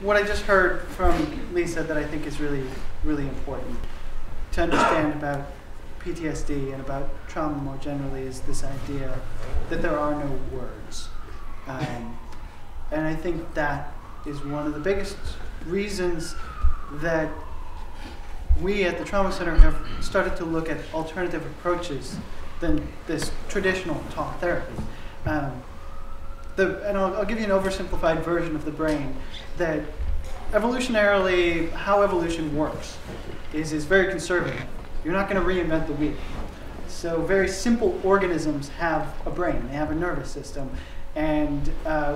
what I just heard from Lisa that I think is really, really important to understand about PTSD and about trauma more generally is this idea that there are no words. And I think that is one of the biggest reasons that we at the Trauma Center have started to look at alternative approaches than this traditional talk therapy. And I'll give you an oversimplified version of the brain that evolutionarily, how evolution works is very conservative. You're not going to reinvent the wheel. So very simple organisms have a brain. They have a nervous system. And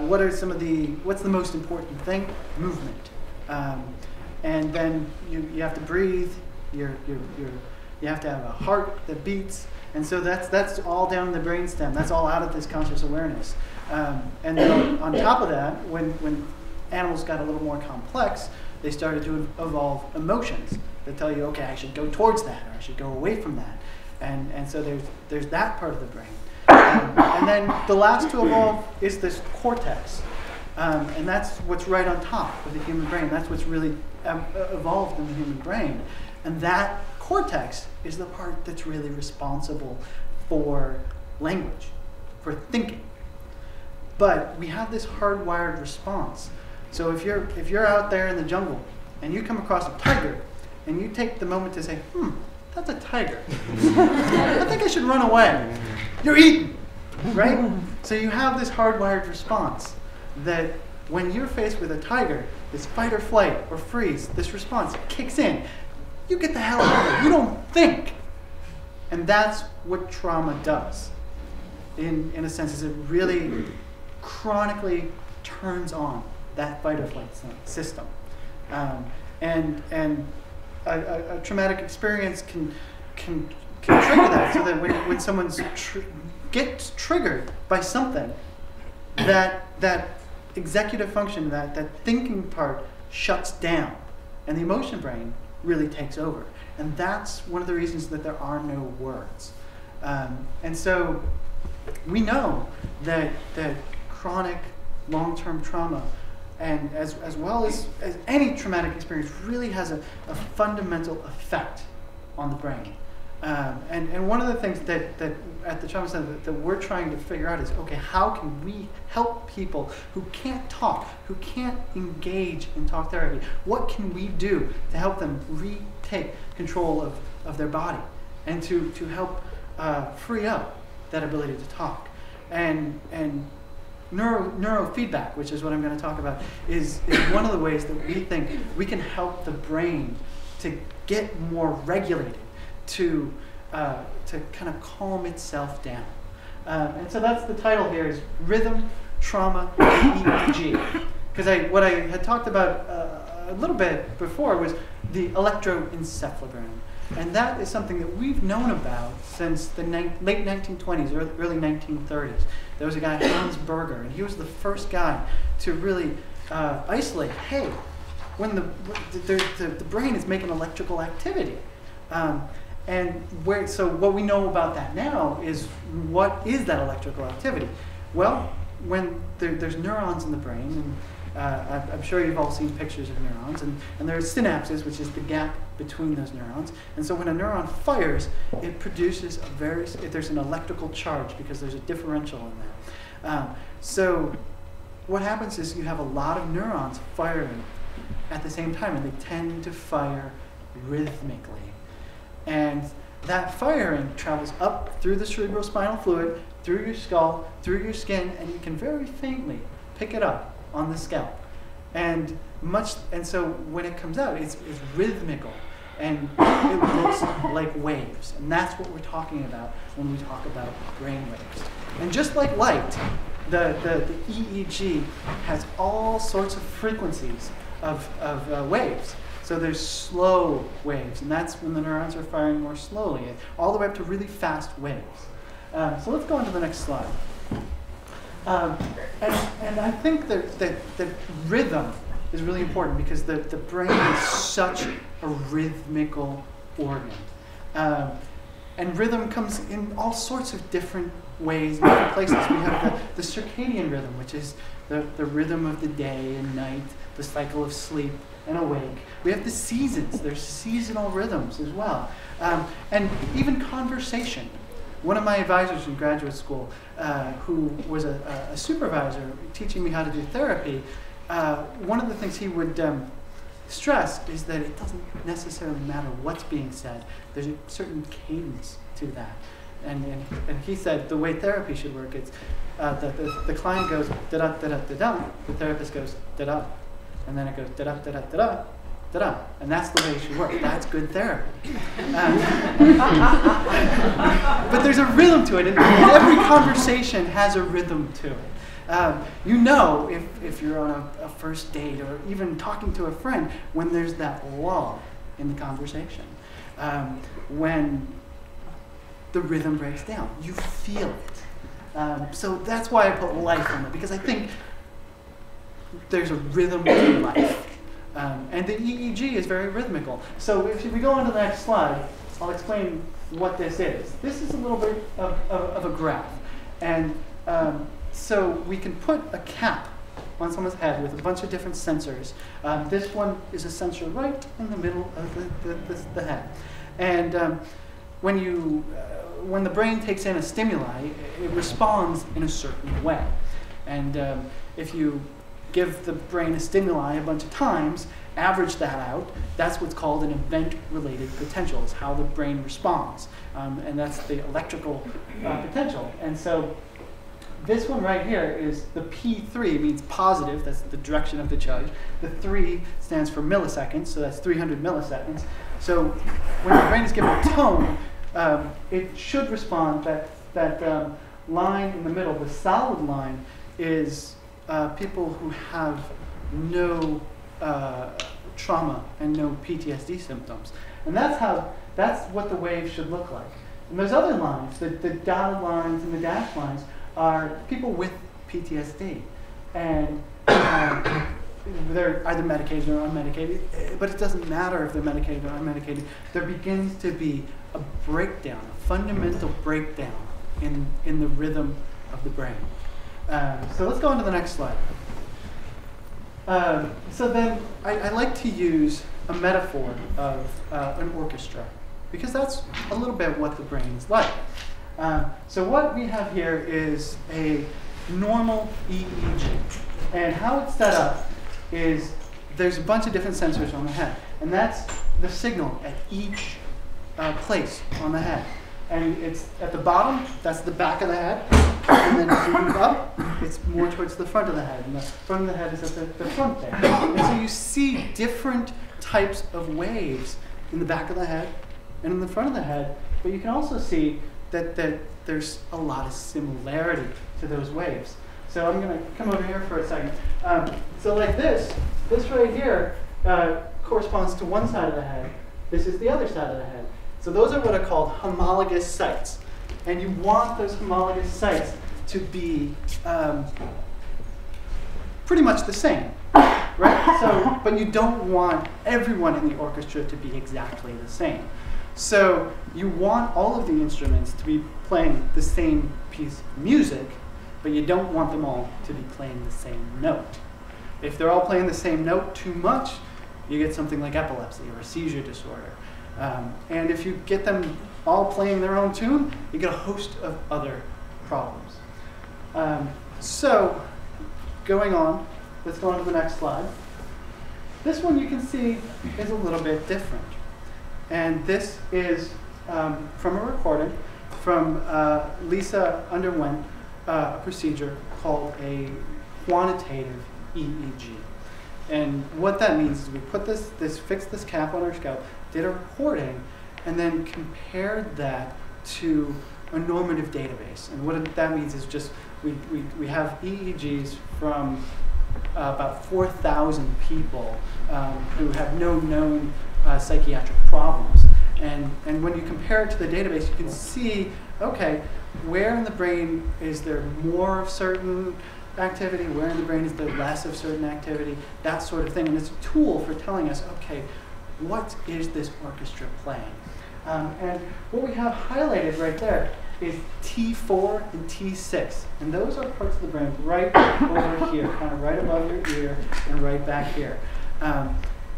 what's the most important thing? Movement. And then you have to breathe. You have to have a heart that beats. And so that's all down in the brainstem. That's all out of this conscious awareness. And then on top of that, when animals got a little more complex, they started to evolve emotions that tell you, okay, I should go towards that, or I should go away from that. And so there's that part of the brain. And then the last to evolve is this cortex. And that's what's right on top of the human brain. That's what's really evolved in the human brain. And that cortex is the part that's really responsible for language, for thinking. But we have this hardwired response. So if you're out there in the jungle and you come across a tiger and you take the moment to say, that's a tiger. I think I should run away. You're eaten, right? So you have this hardwired response that when you're faced with a tiger, this fight or flight or freeze, this response kicks in. You get the hell out of there. You don't think. And that's what trauma does. In a sense, is it really chronically turns on that fight or flight system. And a traumatic experience can trigger that, so that when someone gets triggered by something, that executive function, that thinking part shuts down, and the emotion brain really takes over. And that's one of the reasons that there are no words. And so we know that chronic long-term trauma, and as well as any traumatic experience, really has a fundamental effect on the brain. And one of the things that at the Trauma Center that we're trying to figure out is, okay, how can we help people who can't talk, who can't engage in talk therapy? What can we do to help them retake control of their body and to help free up that ability to talk? And neurofeedback, which is what I'm going to talk about, is one of the ways that we think we can help the brain to get more regulated, to kind of calm itself down. And so that's the title here, is Rhythm, Trauma, and EEG. Because what I had talked about a little bit before was the electroencephalogram. And that is something that we've known about since the late 1920s, early 1930s. There was a guy, Hans Berger, and he was the first guy to really isolate, hey, when the brain is making electrical activity. So what we know about that now is, what is that electrical activity? Well, when there's neurons in the brain, and I'm sure you've all seen pictures of neurons, and there's synapses, which is the gap between those neurons. And so when a neuron fires, it produces there's an electrical charge because there's a differential in there. So what happens is you have a lot of neurons firing at the same time, and they tend to fire rhythmically. And that firing travels up through the cerebrospinal fluid, through your skull, through your skin, and you can very faintly pick it up on the scalp. And so when it comes out, it's rhythmical, and it looks like waves. And that's what we're talking about when we talk about brain waves. And just like light, the EEG has all sorts of frequencies of waves. So there's slow waves, and that's when the neurons are firing more slowly, all the way up to really fast waves. So let's go on to the next slide. And I think that rhythm is really important, because the brain is such a rhythmical organ. And rhythm comes in all sorts of different ways, in different places. We have the circadian rhythm, which is the rhythm of the day and night, the cycle of sleep and awake. We have the seasons. There's seasonal rhythms as well. And even conversation. One of my advisors in graduate school, who was a supervisor teaching me how to do therapy, one of the things he would stress is that it doesn't necessarily matter what's being said. There's a certain cadence to that. And he said the way therapy should work is the client goes da-da, da-da, da-da, the therapist goes da-da, and then it goes da-da, da-da, da-da, da-da, and that's the way it should work. That's good therapy. But there's a rhythm to it, and every conversation has a rhythm to it. You know if you're on a first date or even talking to a friend when there's that lull in the conversation. When the rhythm breaks down. You feel it. So that's why I put life on it, because I think there's a rhythm to life. And the EEG is very rhythmical. So if we go on to the next slide, I'll explain what this is. This is a little bit of a graph. And so we can put a cap on someone's head with a bunch of different sensors. This one is a sensor right in the middle of the head. And when the brain takes in a stimuli, it responds in a certain way. And if you give the brain a stimuli a bunch of times, average that out, that's what's called an event-related potential. It's how the brain responds. And that's the electrical potential. And so this one right here is the P3, means positive, that's the direction of the charge. The 3 stands for milliseconds, so that's 300 milliseconds. So when the brain is given a tone, it should respond. That line in the middle, the solid line, is people who have no trauma and no PTSD symptoms. And that's what the wave should look like. And those other lines, the dotted lines and the dashed lines, are people with PTSD. And they're either medicated or unmedicated, but it doesn't matter if they're medicated or unmedicated. There begins to be a breakdown, a fundamental breakdown in the rhythm of the brain. So let's go on to the next slide. So then I like to use a metaphor of an orchestra, because that's a little bit what the brain is like. So what we have here is a normal EEG. And how it's set up is there's a bunch of different sensors on the head. And that's the signal at each place on the head. And it's at the bottom, that's the back of the head. And then as you move up, it's more towards the front of the head. And the front of the head is at the front there. And so you see different types of waves in the back of the head and in the front of the head. But you can also see that there's a lot of similarity to those waves. So I'm going to come over here for a second. So like this right here corresponds to one side of the head. This is the other side of the head. So those are what are called homologous sites. And you want those homologous sites to be pretty much the same, right? So, but you don't want everyone in the orchestra to be exactly the same. So you want all of the instruments to be playing the same piece of music, but you don't want them all to be playing the same note. If they're all playing the same note too much, you get something like epilepsy or a seizure disorder. And if you get them all playing their own tune, you get a host of other problems. So going on, let's go on to the next slide. This one you can see is a little bit different. And this is from a recording from Lisa underwent a procedure called a quantitative EEG. And what that means is we put fixed this cap on our scalp, did a recording, and then compared that to a normative database. And what that means is just we have EEGs from about 4,000 people who have no known psychiatric problems. And when you compare it to the database, you can see, okay, where in the brain is there more of certain activity, where in the brain is there less of certain activity, that sort of thing. And it's a tool for telling us, okay, what is this orchestra playing? And what we have highlighted right there is T4 and T6. And those are parts of the brain right over here, kind of right above your ear and right back here.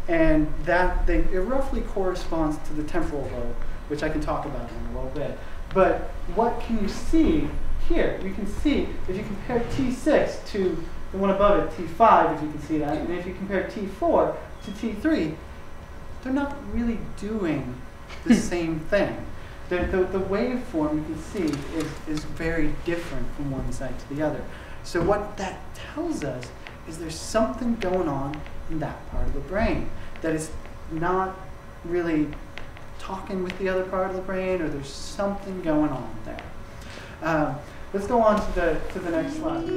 And it roughly corresponds to the temporal lobe, which I can talk about in a little bit. But what can you see here? You can see, if you compare T6 to the one above it, T5, if you can see that, and if you compare T4 to T3, they're not really doing the same thing. The waveform, you can see, is very different from one side to the other. So what that tells us is there's something going on in that part of the brain that is not really talking with the other part of the brain, or there's something going on there. Let's go on to the next slide.